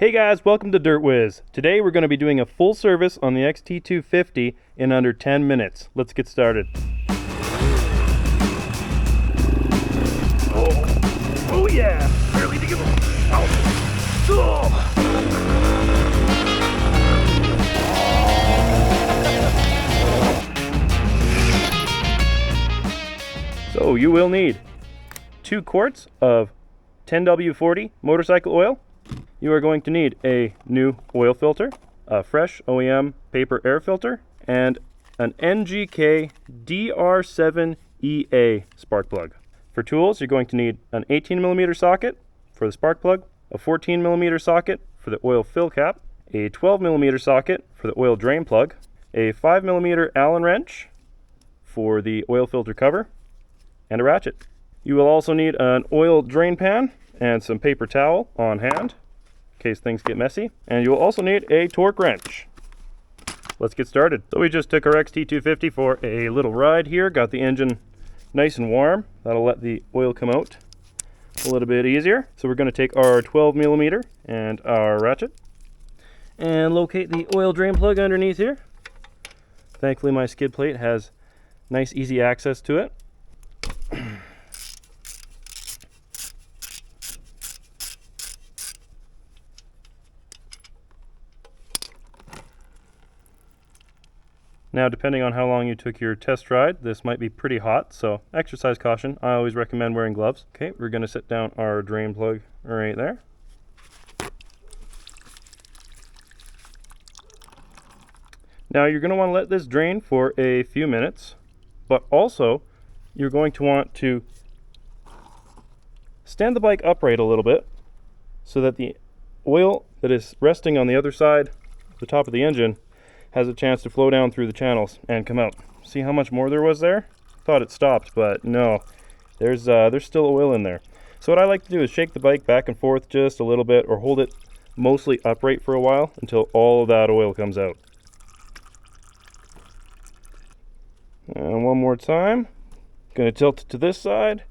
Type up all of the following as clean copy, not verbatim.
Hey guys, welcome to Dirtwiz. Today we're going to be doing a full service on the XT250 in under 10 minutes. Let's get started. Oh yeah! Barely to give So you will need 2 quarts of 10W40 motorcycle oil. You are going to need a new oil filter, a fresh OEM paper air filter, and an NGK DR7EA spark plug. For tools, you're going to need an 18mm socket for the spark plug, a 14mm socket for the oil fill cap, a 12mm socket for the oil drain plug, a 5mm Allen wrench for the oil filter cover, and a ratchet. You will also need an oil drain pan and some paper towel on hand in case things get messy, and you will also need a torque wrench. Let's get started. So we just took our XT250 for a little ride here, got the engine nice and warm. That'll let the oil come out a little bit easier. So we're going to take our 12mm and our ratchet and locate the oil drain plug underneath here. Thankfully my skid plate has nice easy access to it. Now, depending on how long you took your test ride, this might be pretty hot, so exercise caution. I always recommend wearing gloves. Okay, we're going to set down our drain plug right there. Now, you're going to want to let this drain for a few minutes, but also you're going to want to stand the bike upright a little bit so that the oil that is resting on the other side, the top of the engine, has a chance to flow down through the channels and come out. See how much more there was there? Thought it stopped, but no. There's still oil in there. So what I like to do is shake the bike back and forth just a little bit, or hold it mostly upright for a while until all of that oil comes out. And one more time. Gonna tilt it to this side.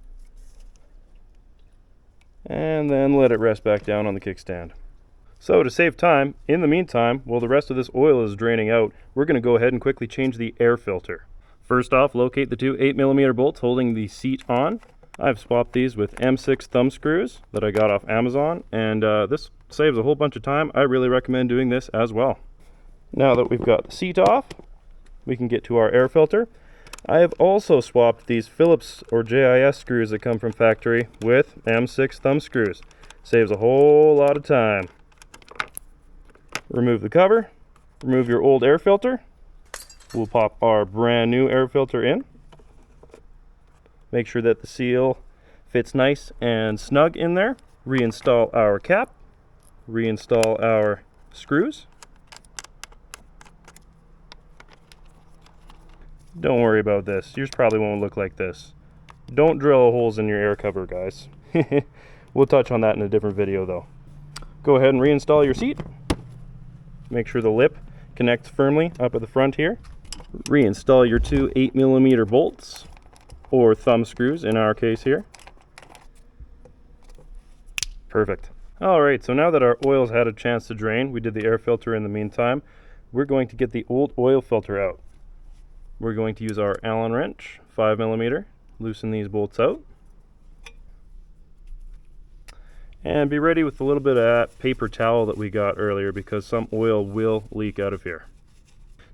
And then let it rest back down on the kickstand. So to save time, in the meantime, while the rest of this oil is draining out, we're going to go ahead and quickly change the air filter. First off, locate the 2 8mm bolts holding the seat on. I've swapped these with M6 thumb screws that I got off Amazon, and this saves a whole bunch of time. I really recommend doing this as well. Now that we've got the seat off, we can get to our air filter. I have also swapped these Phillips or JIS screws that come from factory with M6 thumb screws. Saves a whole lot of time. Remove the cover, remove your old air filter. We'll pop our brand new air filter in. Make sure that the seal fits nice and snug in there. Reinstall our cap, reinstall our screws. Don't worry about this, yours probably won't look like this. Don't drill holes in your air cover, guys. We'll touch on that in a different video though. Go ahead and reinstall your seat. Make sure the lip connects firmly up at the front here. Reinstall your 2 8mm bolts, or thumb screws in our case here. Perfect. Alright, so now that our oil's had a chance to drain, we did the air filter in the meantime, we're going to get the old oil filter out. We're going to use our Allen wrench, 5mm, loosen these bolts out. And be ready with a little bit of that paper towel that we got earlier, because some oil will leak out of here.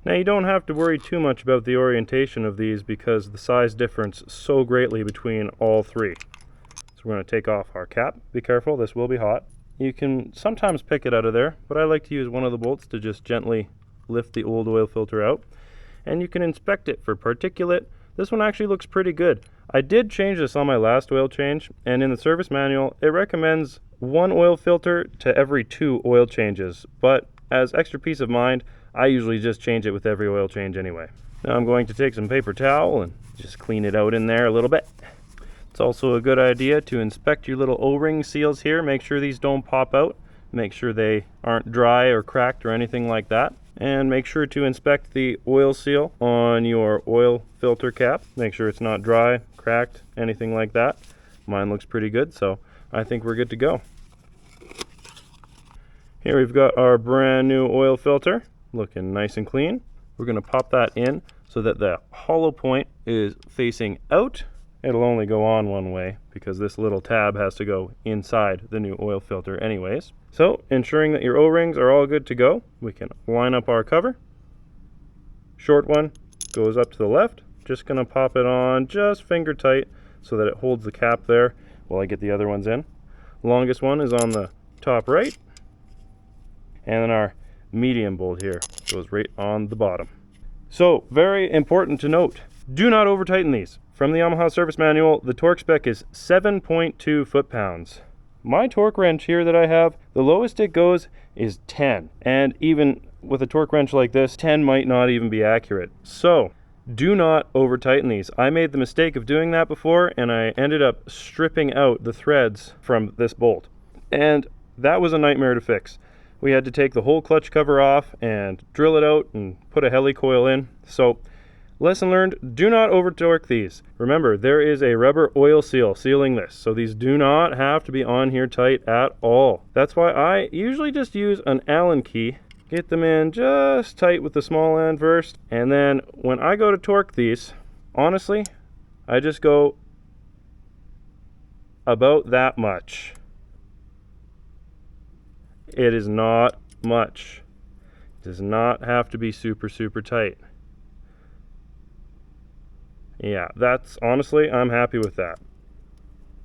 Now you don't have to worry too much about the orientation of these because the size difference so greatly between all 3. So we're going to take off our cap. Be careful, this will be hot. You can sometimes pick it out of there, but I like to use one of the bolts to just gently lift the old oil filter out. And you can inspect it for particulate. This one actually looks pretty good. I did change this on my last oil change, and in the service manual it recommends 1 oil filter to every 2 oil changes, but as extra peace of mind, I usually just change it with every oil change anyway. Now I'm going to take some paper towel and just clean it out in there a little bit. It's also a good idea to inspect your little O-ring seals here. Make sure these don't pop out. Make sure they aren't dry or cracked or anything like that. And make sure to inspect the oil seal on your oil filter cap. Make sure it's not dry, cracked, anything like that. Mine looks pretty good, so I think we're good to go. Here we've got our brand new oil filter, looking nice and clean. We're going to pop that in so that the hollow point is facing out. It'll only go on one way because this little tab has to go inside the new oil filter anyways. So ensuring that your O-rings are all good to go, we can line up our cover. Short one goes up to the left. Just going to pop it on just finger tight so that it holds the cap there while I get the other ones in. Longest one is on the top right. And then our medium bolt here goes right on the bottom. So very important to note, do not over tighten these. From the Yamaha service manual, the torque spec is 7.2 foot-pounds. My torque wrench here that I have, the lowest it goes is 10. And even with a torque wrench like this, 10 might not even be accurate. So do not over tighten these. I made the mistake of doing that before and I ended up stripping out the threads from this bolt. And that was a nightmare to fix. We had to take the whole clutch cover off and drill it out and put a helicoil in. So lesson learned, do not over torque these. Remember, there is a rubber oil seal sealing this, so these do not have to be on here tight at all. That's why I usually just use an Allen key. Get them in just tight with the small end first, and then when I go to torque these, honestly, I just go about that much. It is not much. It does not have to be super tight. Yeah, that's honestly, I'm happy with that.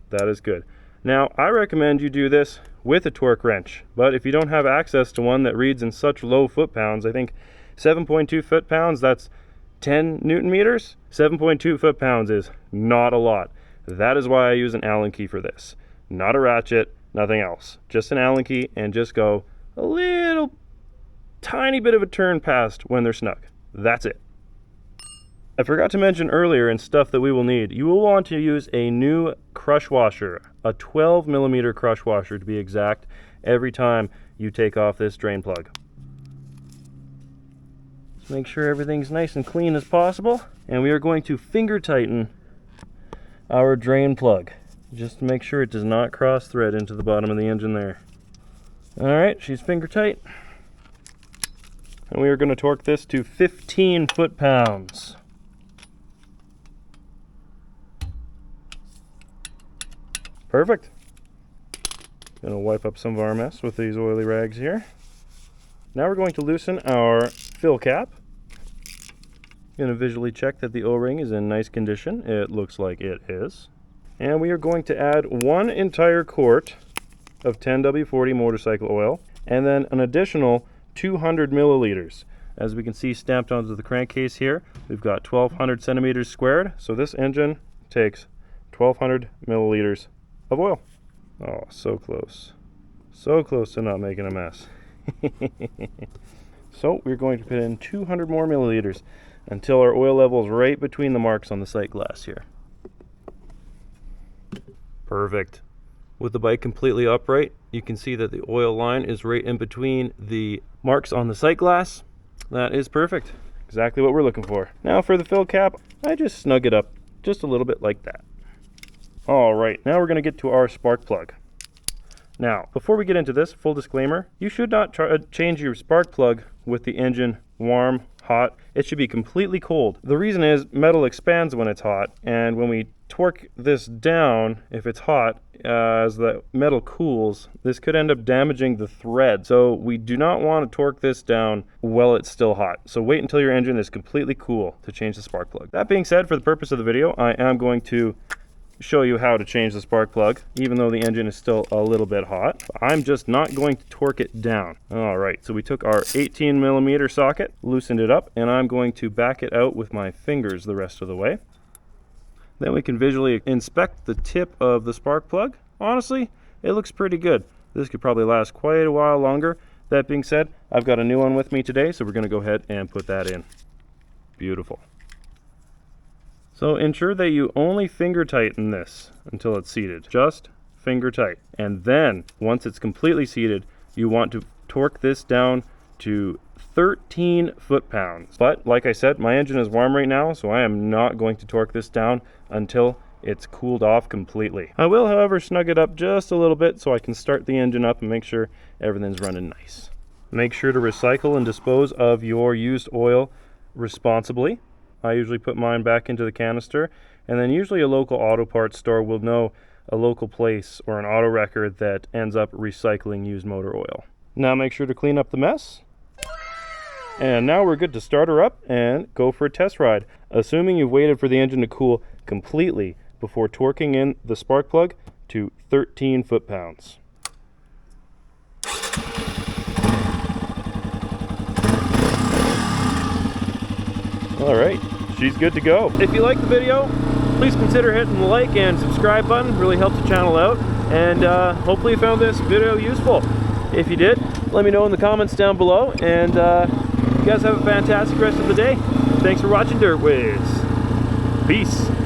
That is good. Now, I recommend you do this with a torque wrench, but if you don't have access to one that reads in such low foot-pounds, I think 7.2 foot-pounds, that's 10 Newton meters. 7.2 foot-pounds is not a lot. That is why I use an Allen key for this. Not a ratchet, nothing else. Just an Allen key, and just go a little tiny bit of a turn past when they're snug. That's it. I forgot to mention earlier in stuff that we will need, you will want to use a new crush washer, a 12mm crush washer to be exact, every time you take off this drain plug. Just make sure everything's nice and clean as possible, and we are going to finger tighten our drain plug, just to make sure it does not cross thread into the bottom of the engine there. Alright, she's finger tight, and we are going to torque this to 15 foot-pounds. Perfect. Gonna wipe up some of our mess with these oily rags here. Now we're going to loosen our fill cap. Gonna visually check that the O-ring is in nice condition. It looks like it is. And we are going to add 1 entire quart of 10W40 motorcycle oil and then an additional 200 milliliters. As we can see stamped onto the crankcase here, we've got 1200 centimeters squared. So this engine takes 1200 milliliters of oil. Oh, so close. So close to not making a mess. So we're going to put in 200 more milliliters until our oil level is right between the marks on the sight glass here. Perfect. With the bike completely upright, you can see that the oil line is right in between the marks on the sight glass. That is perfect. Exactly what we're looking for. Now for the fill cap, I just snug it up just a little bit like that. Alright, now we're going to get to our spark plug. Now, before we get into this, full disclaimer, you should not change your spark plug with the engine warm, hot. It should be completely cold. The reason is metal expands when it's hot, and when we torque this down, if it's hot, as the metal cools, this could end up damaging the thread. So we do not want to torque this down while it's still hot. So wait until your engine is completely cool to change the spark plug. That being said, for the purpose of the video, I am going to show you how to change the spark plug, even though the engine is still a little bit hot. I'm just not going to torque it down. Alright, so we took our 18mm socket, loosened it up, and I'm going to back it out with my fingers the rest of the way. Then we can visually inspect the tip of the spark plug. Honestly, it looks pretty good. This could probably last quite a while longer. That being said, I've got a new one with me today, so we're going to go ahead and put that in. Beautiful. So ensure that you only finger tighten this until it's seated. Just finger tight. And then, once it's completely seated, you want to torque this down to 13 foot-pounds. But, like I said, my engine is warm right now, so I am not going to torque this down until it's cooled off completely. I will, however, snug it up just a little bit so I can start the engine up and make sure everything's running nice. Make sure to recycle and dispose of your used oil responsibly. I usually put mine back into the canister, and then usually a local auto parts store will know a local place or an auto wrecker that ends up recycling used motor oil. Now make sure to clean up the mess. And now we're good to start her up and go for a test ride, assuming you've waited for the engine to cool completely before torquing in the spark plug to 13 foot-pounds. All right, she's good to go. If you like the video, please consider hitting the like and subscribe button. Really helps the channel out. And hopefully you found this video useful. If you did, let me know in the comments down below. And you guys have a fantastic rest of the day. Thanks for watching Dirtwiz. Peace.